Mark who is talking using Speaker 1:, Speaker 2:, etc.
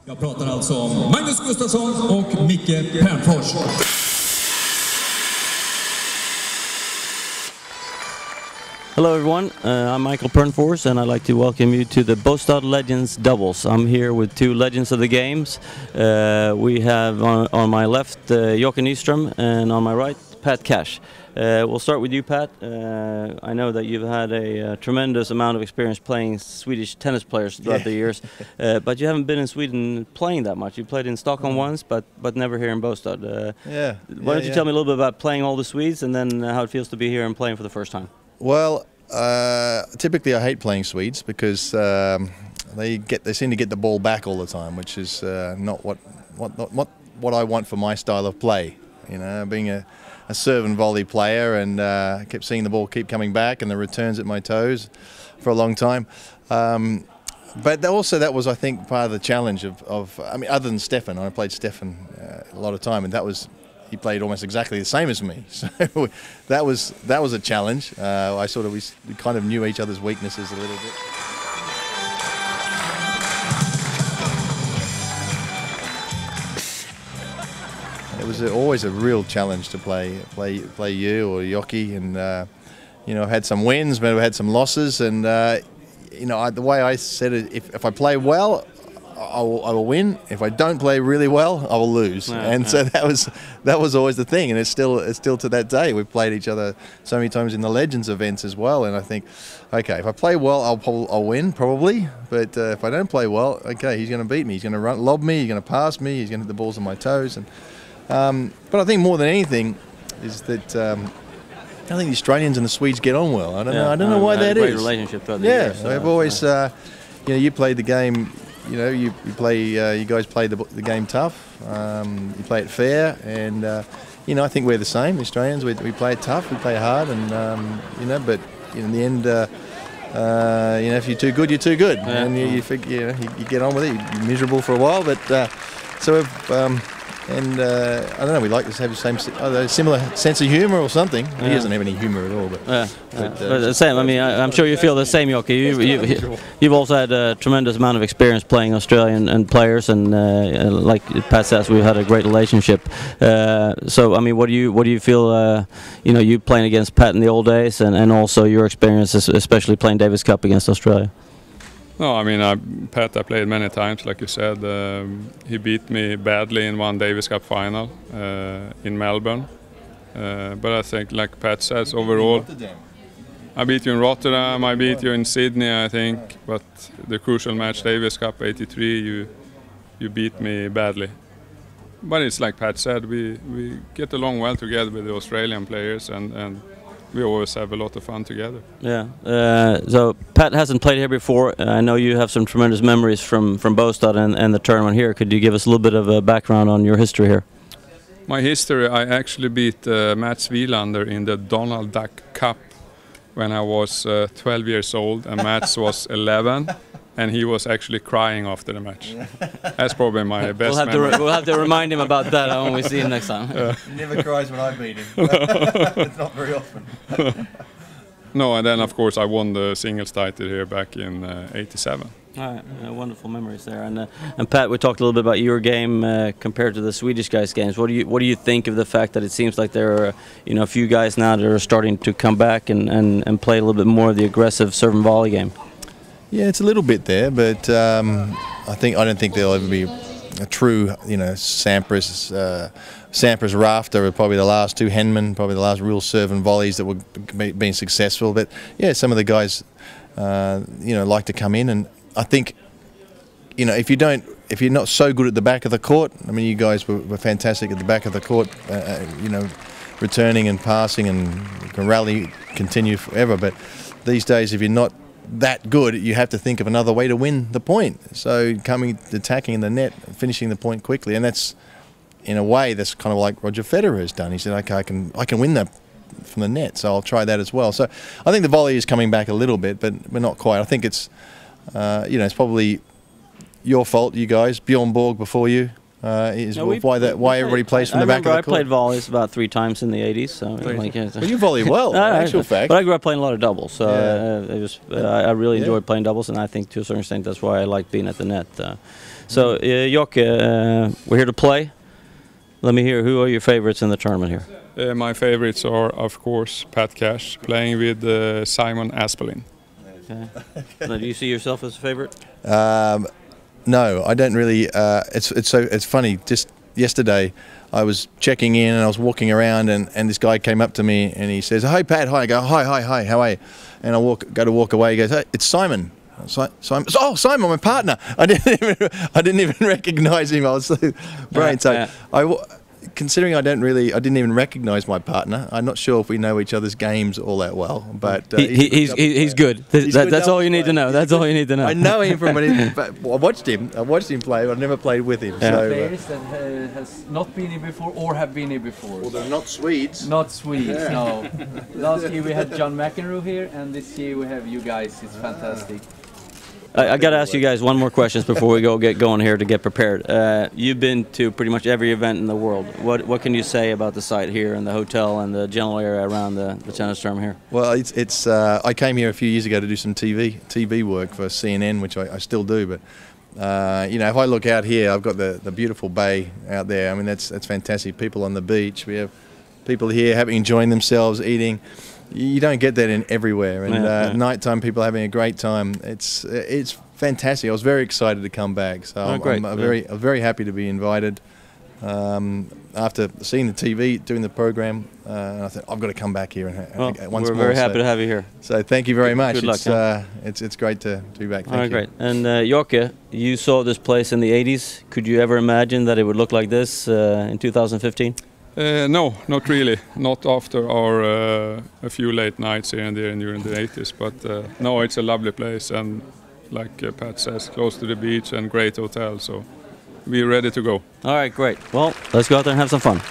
Speaker 1: Jag pratar alltså om Magnus Gustafsson och Micke Pernfors.
Speaker 2: Hello everyone, I'm Michael Pernfors and I'd like to welcome you to the Bostad Legends Doubles. I'm here with two legends of the games. We have on my left Jocke Nyström and on my right Pat Cash. We'll start with you, Pat. I know that you've had a tremendous amount of experience playing Swedish tennis players throughout the years, but you haven't been in Sweden playing that much. You played in Stockholm once, but never here in Bostad. Why don't you tell me a little bit about playing all the Swedes and then how it feels to be here and playing for the first time?
Speaker 3: Well, typically I hate playing Swedes because they seem to get the ball back all the time, which is not what I want for my style of play. You know, being a serve and volley player, and I kept seeing the ball keep coming back and the returns at my toes for a long time. But also that was, I think, part of the challenge of I mean, other than Stefan, I played Stefan a lot of time, and he played almost exactly the same as me. So that was a challenge. We kind of knew each other's weaknesses a little bit. It was always a real challenge to play you or Jocke, and you know, I've had some wins, but I've had some losses, and you know, the way I said it, if I play well, I will win. If I don't play really well, I will lose. So that was always the thing, and it's still to that day. We've played each other so many times in the Legends events as well, and I think, okay, if I play well, I'll win probably. But if I don't play well, okay, he's going to beat me. He's going to lob me. He's going to pass me. He's going to hit the balls on my toes. And but I think more than anything is that I think the Australians and the Swedes get on well. I don't know why that is.
Speaker 2: Great relationship throughout the years.
Speaker 3: So I've always, you know, you played the game. You know, you guys play the game tough. You play it fair, and you know, I think we're the same. The Australians, we play it tough, we play hard, and you know, but in the end, you know, if you're too good, you're too good, and you get on with it. You're miserable for a while, but so and I don't know, we like to have the same, similar sense of humour or something. He doesn't have any humour at all, but
Speaker 2: the same. I mean, I'm sure you feel the same, Jocke. You've also had a tremendous amount of experience playing Australian and players, and like Pat says, we've had a great relationship. So, I mean, what do you feel? You know, you playing against Pat in the old days, and also your experience, especially playing Davis Cup against Australia.
Speaker 4: No, I mean, Pat I played many times, like you said. He beat me badly in one Davis Cup final in Melbourne. But I think, like Pat says, overall, I beat you in Rotterdam, I beat you in Sydney, I think. But the crucial match, Davis Cup '83, you beat me badly. But it's like Pat said, we get along well together with the Australian players, and we always have a lot of fun together. Yeah.
Speaker 2: So Pat hasn't played here before. I know you have some tremendous memories from Bostad and the tournament here. Could you give us a little bit of a background on your history here?
Speaker 4: My history, I actually beat Mats Wilander in the Donald Duck Cup when I was 12 years old and Mats was 11. And he was actually crying after the match. That's probably my best memory.
Speaker 2: We'll have to remind him about that when we see him next time.
Speaker 3: He never cries when I beat him. It's not very often.
Speaker 4: No, and then of course I won the singles title here back in '87.
Speaker 2: All right, wonderful memories there. And Pat, we talked a little bit about your game compared to the Swedish guys' games. What do you think of the fact that it seems like there are a few guys now that are starting to come back and play a little bit more of the aggressive serve and volley game?
Speaker 3: Yeah, it's a little bit there, but I don't think there'll ever be a true, you know, Sampras Rafter were probably the last two, Henman probably the last real serve and volleys that were being successful. But yeah, some of the guys, you know, like to come in, and I think, you know, if you're not so good at the back of the court, I mean, you guys were fantastic at the back of the court, you know, returning and passing, and you can rally, continue forever. But these days, if you're not that good, you have to think of another way to win the point. So attacking the net, finishing the point quickly, and that's, in a way, that's kind of like Roger Federer has done. He said, okay, I can win that from the net, so I'll try that as well. So I think the volley is coming back a little bit, but not quite. I think it's, you know, it's probably your fault, you guys. Bjorn Borg before you, Is why everybody plays from the back of the court.
Speaker 2: I played volleys about 3 times in the 80s. So
Speaker 3: Well, you volley well, in actual fact.
Speaker 2: But I grew up playing a lot of doubles, so I really enjoyed playing doubles, and I think to a certain extent that's why I like being at the net. So, Jocke, we're here to play. Let me hear, who are your favorites in the tournament here?
Speaker 4: My favorites are, of course, Pat Cash playing with Simon Aspelin.
Speaker 2: Okay. Now, do you see yourself as a favorite?
Speaker 3: No, I don't really. It's funny. Just yesterday, I was checking in and I was walking around, and this guy came up to me and he says, "Hi, Pat." Hi. I go, "Hi. How are you?" And I go to walk away. He goes, "Hey, it's Simon." Simon. Oh, Simon, my partner. I didn't even recognise him. I was so brain. So considering I didn't even recognise my partner. I'm not sure if we know each other's games all that well, but
Speaker 2: he's good. That's all you need to know. That's all you need to know.
Speaker 3: I know him from but I watched him. But I've never played with him.
Speaker 2: Yeah.
Speaker 3: So,
Speaker 5: players that has not been here before or have been here before.
Speaker 3: well, they're not Swedes.
Speaker 5: Not Swedes, no. Last year we had John McEnroe here, and this year we have you guys. It's fantastic.
Speaker 2: I got to ask you guys one more question before we get going here to get prepared. You've been to pretty much every event in the world. What can you say about the site here and the hotel and the general area around the tennis tournament here?
Speaker 3: Well, it's. I came here a few years ago to do some TV work for CNN, which I still do. But you know, if I look out here, I've got the beautiful bay out there. I mean, that's fantastic. People on the beach. We have people here enjoying themselves, eating. You don't get that in everywhere, and nighttime people having a great time. It's fantastic. I was very excited to come back, so I'm very happy to be invited. After seeing the TV, doing the program, I thought I've got to come back here and once more.
Speaker 2: We're very happy to have you here.
Speaker 3: So thank you very much.
Speaker 2: Good luck.
Speaker 3: It's great to be back.
Speaker 2: All right, great. And Jocke, you saw this place in the 80s. Could you ever imagine that it would look like this in 2015?
Speaker 4: No, not really. Not after our a few late nights here and there during the 80s. But no, it's a lovely place, and like Pat says, close to the beach and great hotel. So we're ready to go.
Speaker 2: All right, great. Well, let's go out there and have some fun.